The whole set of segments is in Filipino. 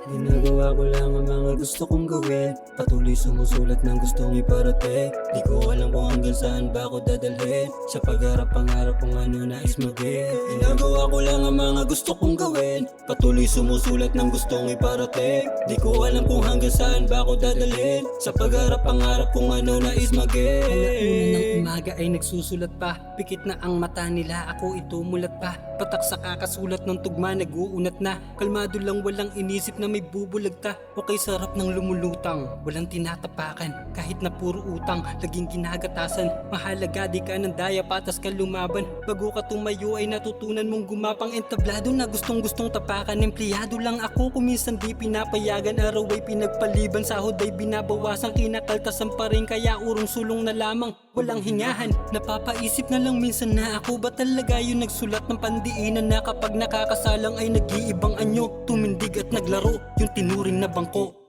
Ginagawa ko lang ang mga gusto kong gawin. Patuloy sumusulat ng gustong iparating. Di ko alam kung hanggang saan ba ako dadalhin. Sa pagharap pangarap kung ano nais maging. Ginagawa ko lang ang mga gusto kong gawin. Patuloy sumusulat ng gustong iparating. Di ko alam kung hanggang saan ba ako dadalhin. Sa pagharap pangarap kung ano nais maging. Alauna ng umaga ay nagsusulat pa. Pikit na ang mata nila, ako itumulat pa. Patak sa kakasulat ng tugma, nag-uunat na. Kalmado lang, walang inisip na may bubulagta. Okay, sarap ng lumulutang, walang tinatapakan. Kahit na puro utang, laging ginagatasan. Mahalaga di ka ng daya, patas ka lumaban. Bago ka tumayo ay natutunan mong gumapang. Entablado na gustong tapakan. Empleyado lang ako, kuminsan di pinapayagan. Araw ay pinagpaliban, sahod ay binabawasan. Kinakaltasan pa rin, kaya urong sulong na lamang. Walang hingahan, napapaisip na lang minsan na ako ba talaga yung nagsulat ng pandiinan na kapag nakakasalang ay nag-iibang anyo. Tumindig at naglaro, yung tinuring na bangko.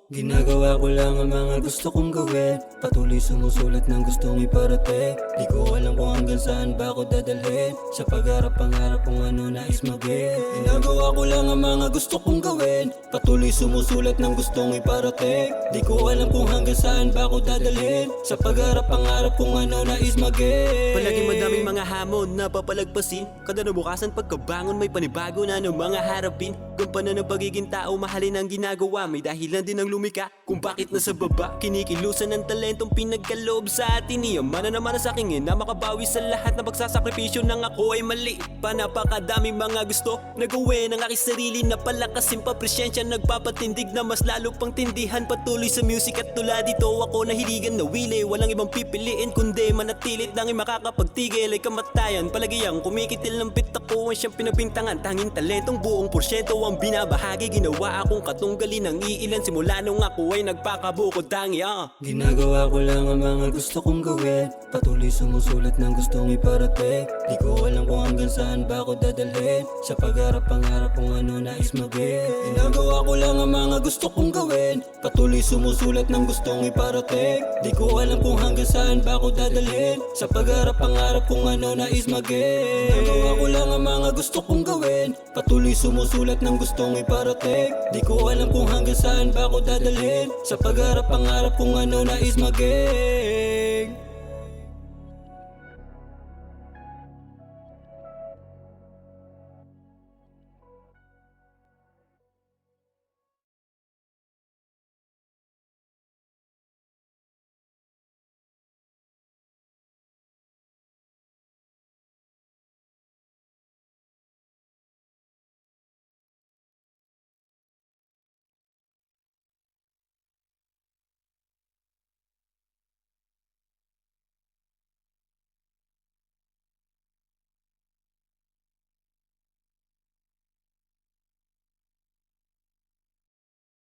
Ginagawa ko lang ang mga gusto kong gawin. Patuloy sumusulat ng gustong iparating. Di ko alam kung hanggang saan ba ako dadalhin. Sa pagharap pangarap kung ano nais maging. Ginagawa ko lang ang mga gusto kong gawin. Patuloy sumusulat ng gustong iparating. Di ko alam kung hanggang saan ba ako dadalhin. Sa pagharap pangarap kung ano nais maging. Palaging madaming mga hamon na papalagpasin. Kada nabukasan pagkabangon may panibago na ng mga harapin. Gampanan ng pagiging tao, mahalin ang ginagawa. May dahilan din ang lumika kung bakit nasa baba. Kinikilusan ng talentong pinagkaloob sa atin. Iyamana naman sa aking na makabawi sa lahat na pagsasakripisyo ng ako ay mali. Napakadaming mga gusto na gawin ang aking sarili na palakasin pa presensya. Nagpapatindig na mas lalo pang tindihan. Patuloy sa music at tula dito ako nahiligan na wili. Walang ibang pipiliin kundi manatilit nang makakapagtigil ay kamatayan. Palagi ang kumikitil ng bit ako ang siyang pinabintangan. Tanging talentong buong porsyento ang binabahagi. Ginawa akong katunggalin ng iilan simula nung ako ay nagpakabukod tangi. Ginagawa ko lang ang mga gusto kong gawin. Patuloy sumusulat ng gustong iparating. Di ko alam kung hanggang saan ba ako dadalhin. Sa pagharap pangarap kung ano nais maging. Ginagawa ko lang ang mga gusto kong gawin. Patuloy sumusulat ng gustong iparating. Di ko alam kung hanggang saan ba ako dadalhin. Sa pagharap pangarap kung ano nais maging. Ginagawa ko lang ang mga gusto kong gawin. Patuloy sumusulat ng gustong iparating. Di ko alam kung hanggang saan ba ako dadalhin. Sa pagharap pangarap kung ano nais maging.